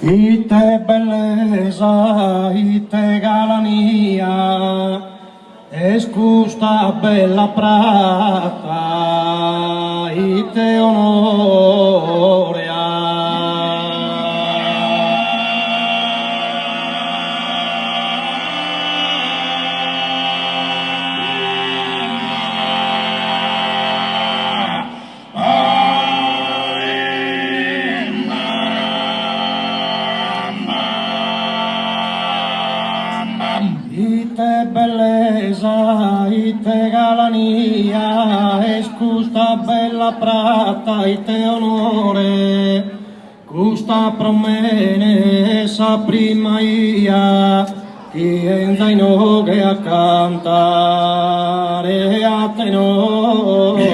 Ite belleza, ite galania, es custa bella prata, ite onorea. Ite belleza, ite galania, es custa bella prata, ite onore, custa promene esa prima ia, tienda in oge a cantare a tenore.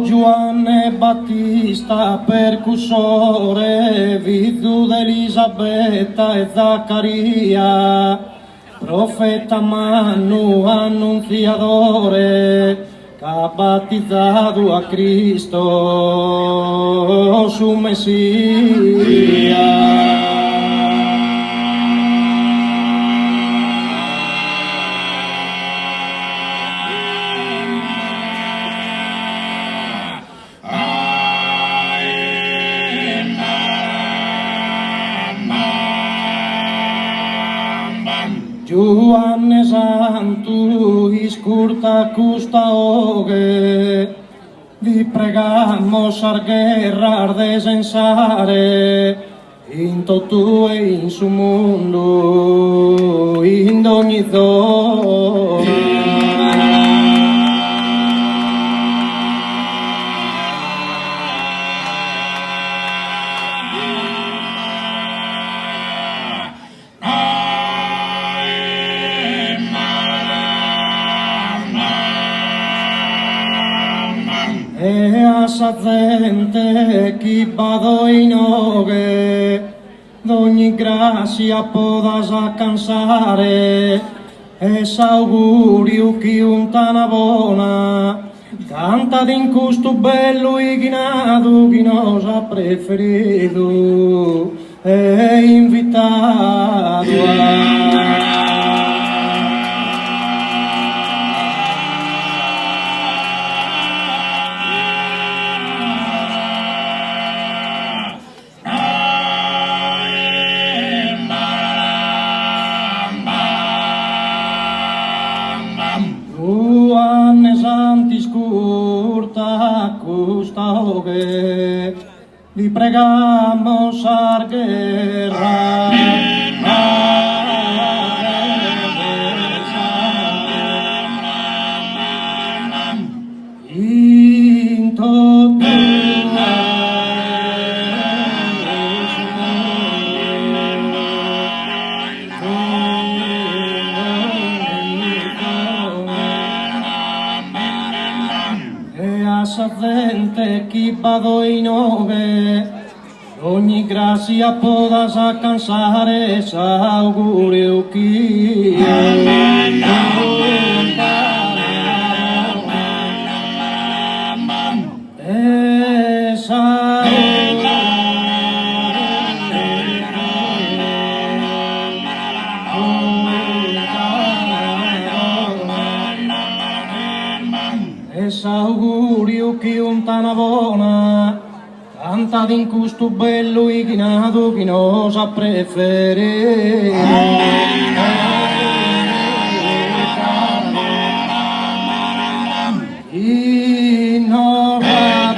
Giovanni Battista percussore, figlio d'Elisabetta e Zaccaria, profeta Manu annunziatore, che ha battezzato a Cristo su Messia. Giovanni Santo, iscurta custa oge, vi pregamos ar guerra desensare, in tutto e in su mondo, in ogni zona. E a sa gente chi vado in oghe, d'ogni grazia podas alcanzare, e s'augurio chi untana bona, canta din custo bello e ghinato, chi nos ha preferido e invitato a... Giovanni Santi scurta custa oge, vi pregamos ar guerra. In tutto sa gente chi vado in ove, ogni grazia podas alcanzare, s'augurio chi s'augurio chi untana bona, canta din custo bello e ghinato, chi nos ha preferito. Chi nos ha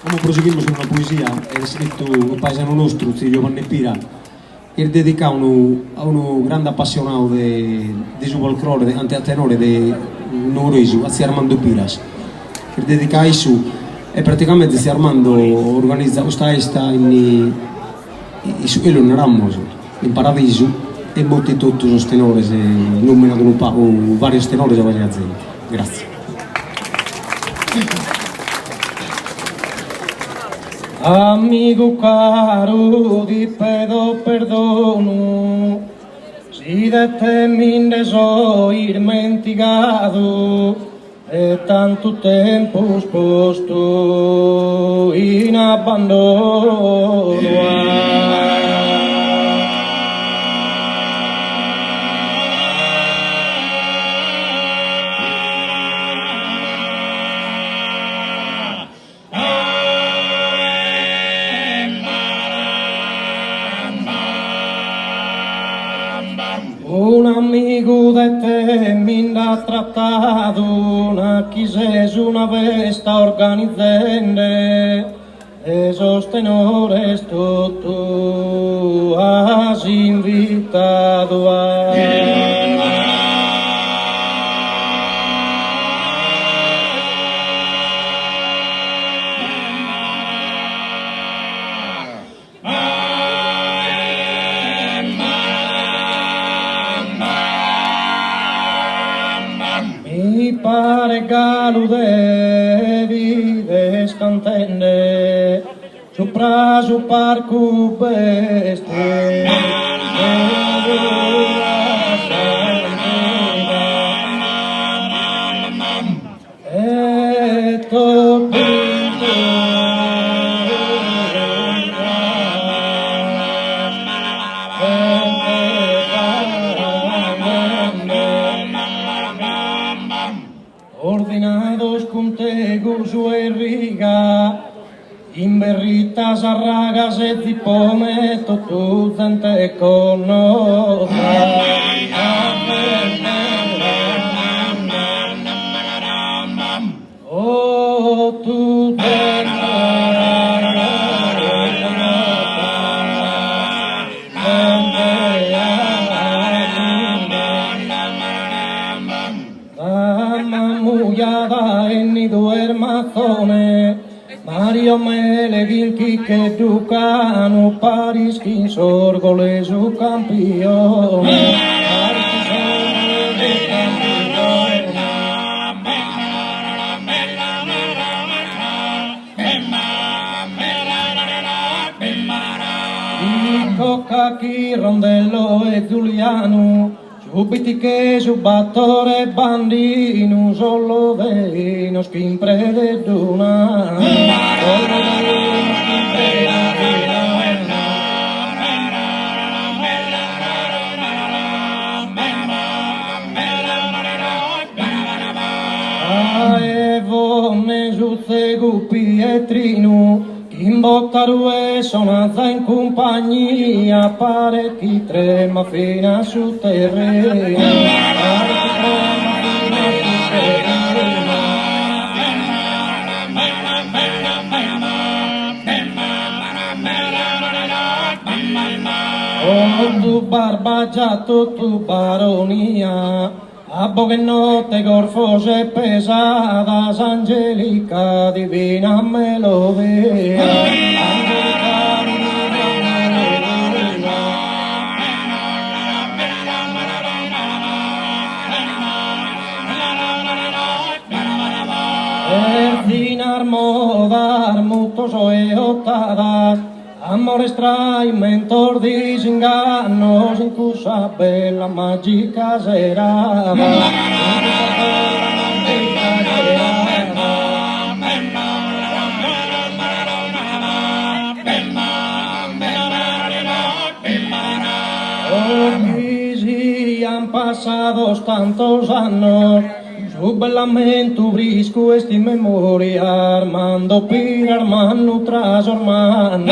Come proseguimos con una poesia, è scritto un paesano nostro, Giovanni Pira, e dedica a un grande appassionato di folklore, anche a tenore di Noroisu, a Armando Piras. E dedica a isso e praticamente stiamo armando organizza questa festa in quello non Ramos in Paradiso e molti tutti sono tenori e nominano vari tenori della azienda. Grazie. Amico caro, ti pedo perdono, si de te me so dimenticato e tanto tempo sposto in abbandono. Un amico de te mi ha trattato, una chiesa una festa organizzende, e sostenore tutto has invitato a... Mi pare galo devi descantende, sopra su parco beste, e tocco ordinados contegos o riga, in berritas arragas e zipone tu zente conoza. Oh, tu Mullada en i duermazone, Mario Melegilki che Ducano, Paris King Sorgole su campione. Cocca chi Rondello e Giuliano, subiti che subattore bandino, solo veno schimpre de duna. Aevone giuzze guppi e trinu, in Boccarue sonazza in compagnia, pare chi trema fino su terreno. Oh, tu barbagiato, tu baronia, abbo che notte gorfose pesadas, angelica divina melodia. Erzinar modar mutos oeotadas, amores trai mentor disingannos, incusa bella magica serada. Han pasado tantos años, su lamento brisco esta memoria, Armando Pira, hermano tras hermano.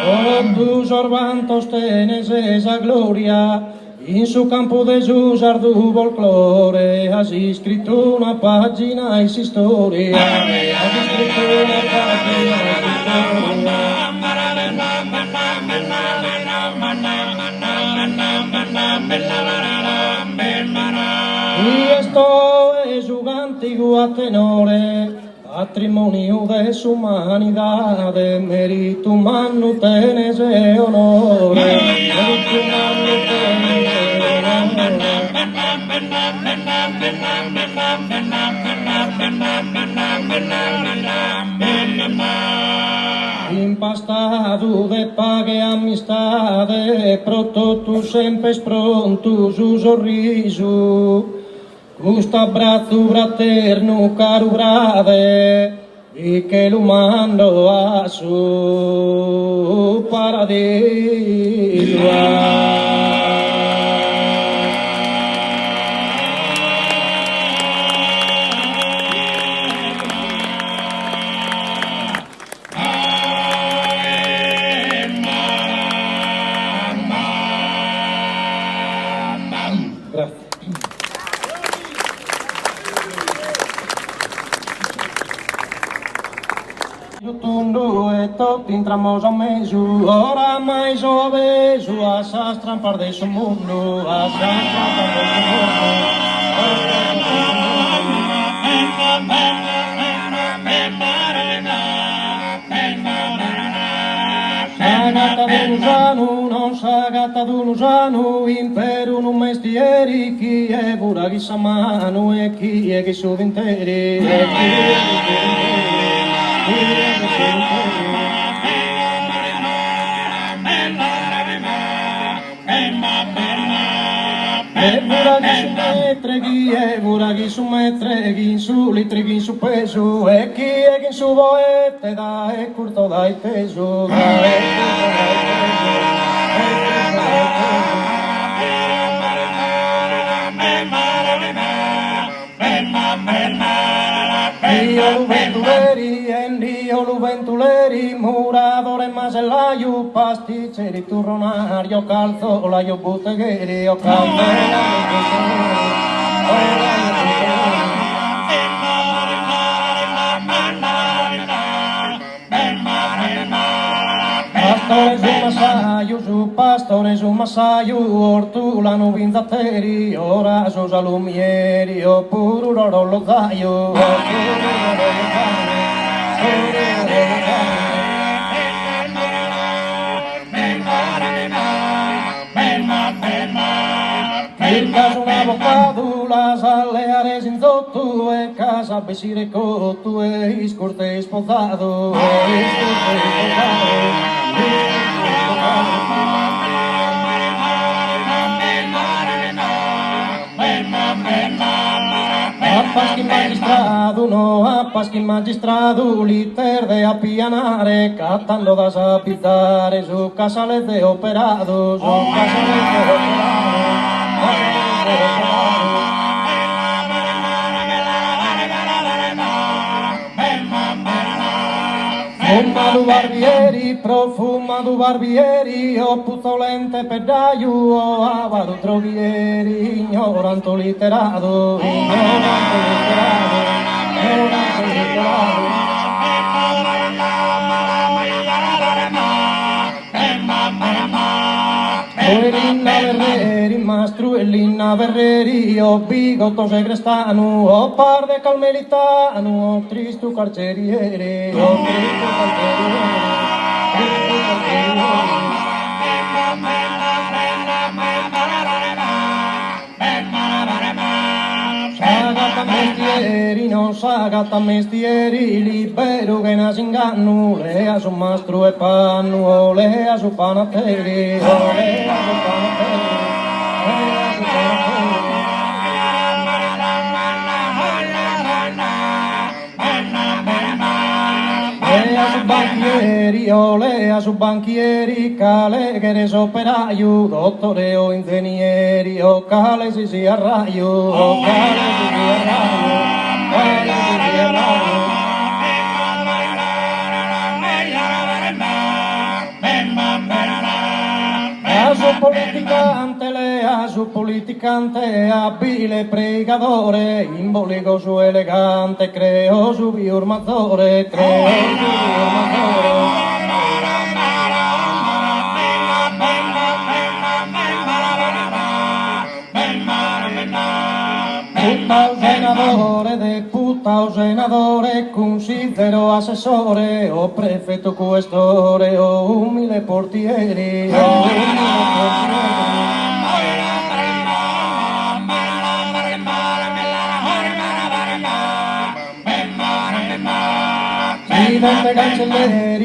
Oh, tus orbantos tenes esa gloria, in su campo de sus ardu folklore, has escrito una pagina e si storia. Has escrito una pagina e si storia. Y esto es un antiguo tenore, patrimonio de su humanidad, de mérito humano tenés e honore, mérito humano tenés impastado de pague amistade, proto tu sempre pronto su sorriso, questo abbraccio fraterno caro brave, e che lo mando a su paradiso. Tundo e tutti entramos ao mesmo, ora mais o avesso, as trampas desse mundo, as trampas desse mundo. Non sa gatta d'un usano, impero un mestieri, chi è buraghi sa mano e chi è che su interi, e chi è buraghi su metre, chi su litri, chi su peso, e chi è che su boette da e curto dai peso, Dio lu ventuleri, muradore macellaio, pasticceri, turronario, calzolaio, bottegheri, o pastore su massaio, ortulano vinzateri, ora su salumieri, oppure lo zaio, il caso un avvocato, la sale a resin zotto, e casa besire cotto, e iscorte sposato, Appaschi magistrato, l'iter de appianare, cattando da sapizzare, su casale de operato, su casale de profuma du barbieri, o puzzolente peddaio, o avaro trovieri, ignoranto literato, Linna Verreri, o bigotto segrestano, o par de calmelitano, o tristo carceriere, o tristo carceriere. Non sagata mestieri, libero che nas inganno, lea su mastro e panno, lea su panateri, lea su panateri. Lea su banchieri, cale che res operaio, dottore o ingegneri, o cale si sia raio, o cale si sia raio, cale si sia raio. Lea su politicante, abile pregadore, imbolico su elegante, creo su biurmazzore, creo su biurmazzore. Deputato senatore, deputato senatore, considero assessore, o prefetto questore, o umile portiere, o umile portiere.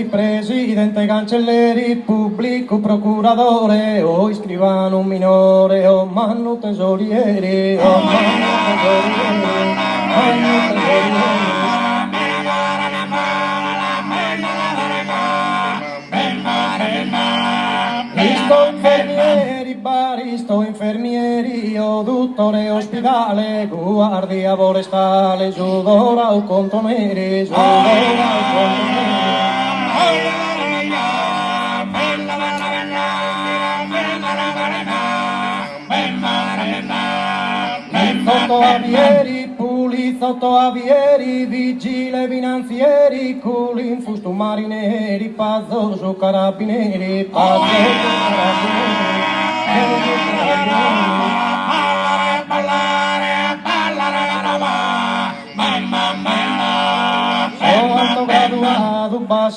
Presidente cancelleri, pubblico procuratore, o scrivano minore, o manno tesoriere, o manno tesoriere, manno tesoriere. Baristo, infermieri, o dottore ospedale, guardia forestale, sudora o contonere, sudora o contonere. Polizotto avieri, vigile finanzieri, culin fusto marineri, pazzo su carabinieri, pazzo su carabinieri.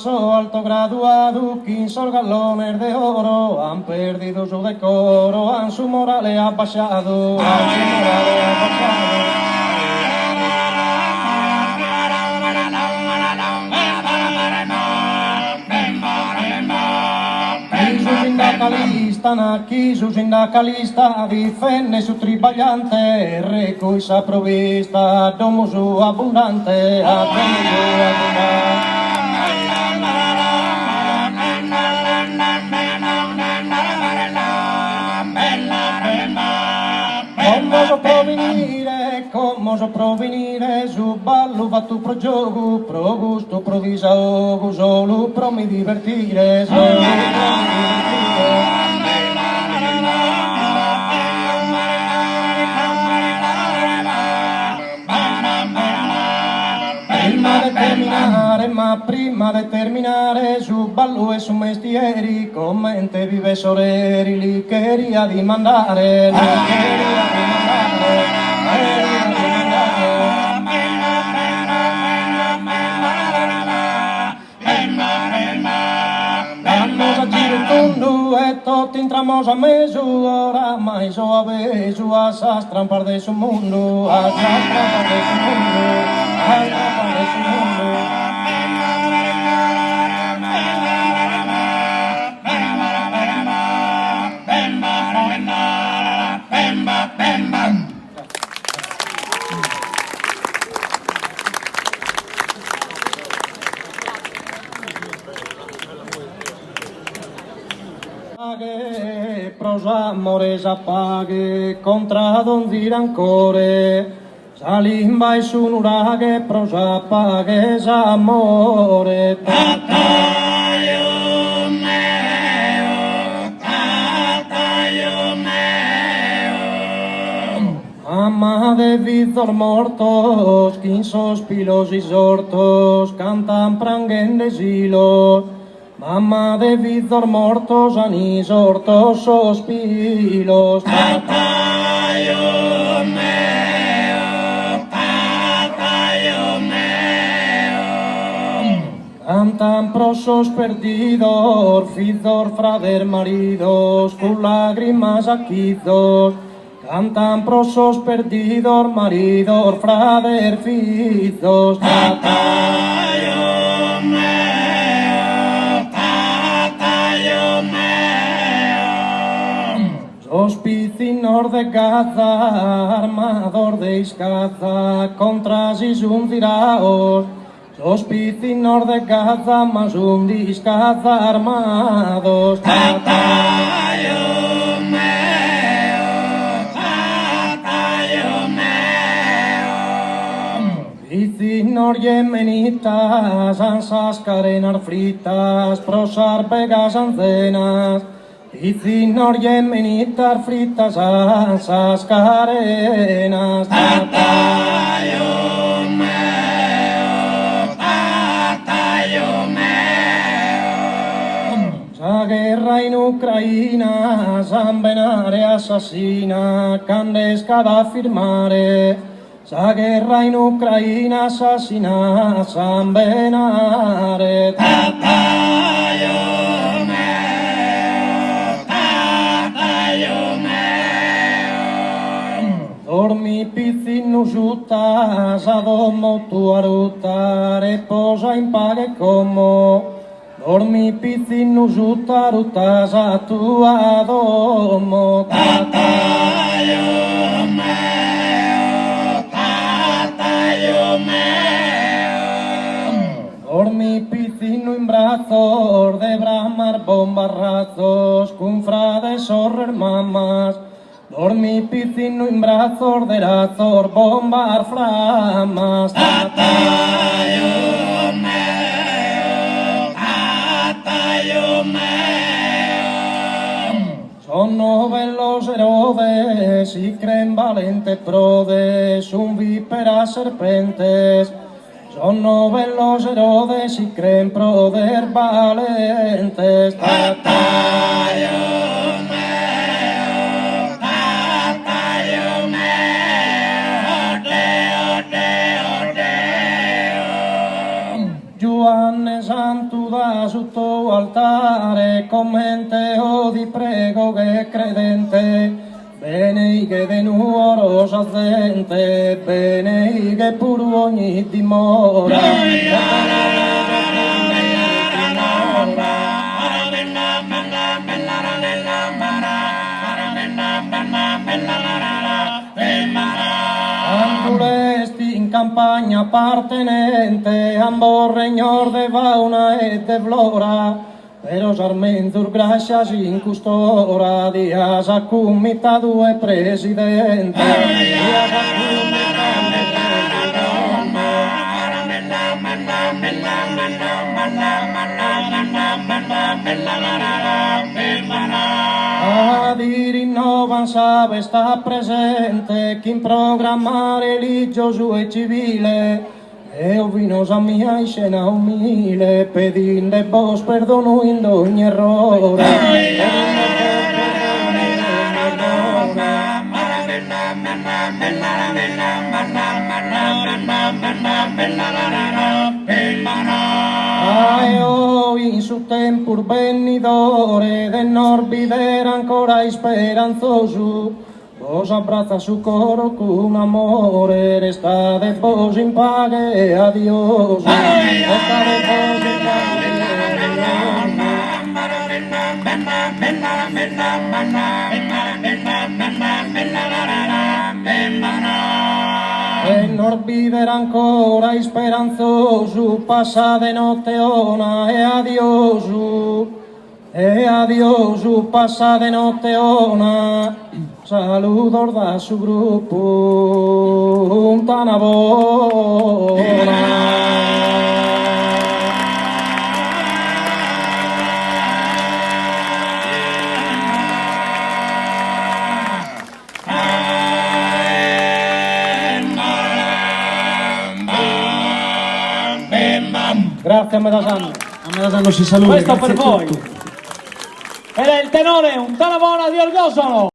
Alto graduado, 15 galones de oro, han perdido su decoro, han su morale abbassado, han su morale abbassado. Chi su sindacalista difende su tribagliante, recui sa provvista, domo su abbondante, a abbondante. Come so provenire, su ballo fatto pro gioco, pro gusto, pro visaogo, solo pro mi divertire, solo pro mi divertire. Prima di terminare, su ballo e su mestieri, commente vive soreri, li queria di mandare, li queria di mandare. Tutti entramos a mesu, oramai so avesu, a trampar de su mundo, a trampar de su mundo, a trampar de su mundo. Pros amores apaghe, contra donzi rancore, salimba e su nuraghe, pros apaghe amore. Tataio meo. Mamma de vizor mortos, quinsos pilos y sortos, cantan prangendes hilos. Mamma de vizor mortos, anis hortos, sospilos. Tataio meo, tataio meo. Cantan prosos perdidos, fizor frader maridos, con lágrimas aquizos. Cantan prosos perdidos, maridos, frader fizos. Tataio meo. Ospicinor de Gaza, armador de Iscaza, contra un tiraos. Ospicinor de Gaza, más un discaza armados. Tataio meo, tataio meo. Vicinor yemenitas, ansas carenas fritas, prosar pegas ancenas. Izinor yemenitar fritas asas carenas. Tataio meo, tataio meo. La guerra in Ucraina, zambenare assassina, candesca da firmare. la guerra in Ucraina assassina San Benare. Dormi pizzinu giutta, sa domo tua ruta, reposa in pace como. Dormi pizzinu giutta, ruta, sa tua domo. Dormi pizzinu in brazos de bramar bombarrazos, con frades horrer mamas. Dormi pizzinu in brazos de razor bombar flamas. Sono bellos Herodes y creen valentes prodes, un vípera serpentes. Sono bellos Herodes y creen proder valentes. Giovanni Santo da sotto altare, commente o di prego che credente, bene che de nuoro sazzente, bene che pur ogni dimora. Andulesti in campagna appartenente, ambor regnor de fauna e de flora, però Sarmentur gracias in custora, dias accumita due presidente. Di rinnovan sabe sta presente, chi in programma religioso e civile, e ovinosa mia scena umile, pedinde vos perdono in ogni errore. In su tempur venidore del nord vivere ancora speranzoso, vos abbraccia su coro con amore, restate vos in pace e adios. Restate vos in pace e nord vivere ancora speranzoso, passa de notte ona e adiosu, passa de notte ona, saludos da su gruppo, tana bona. Grazie a Medasanno. A Medasanno si saluta. Questo per grazie a voi. tutti. Ed è il tenore, un Tanamona di Orgosolo.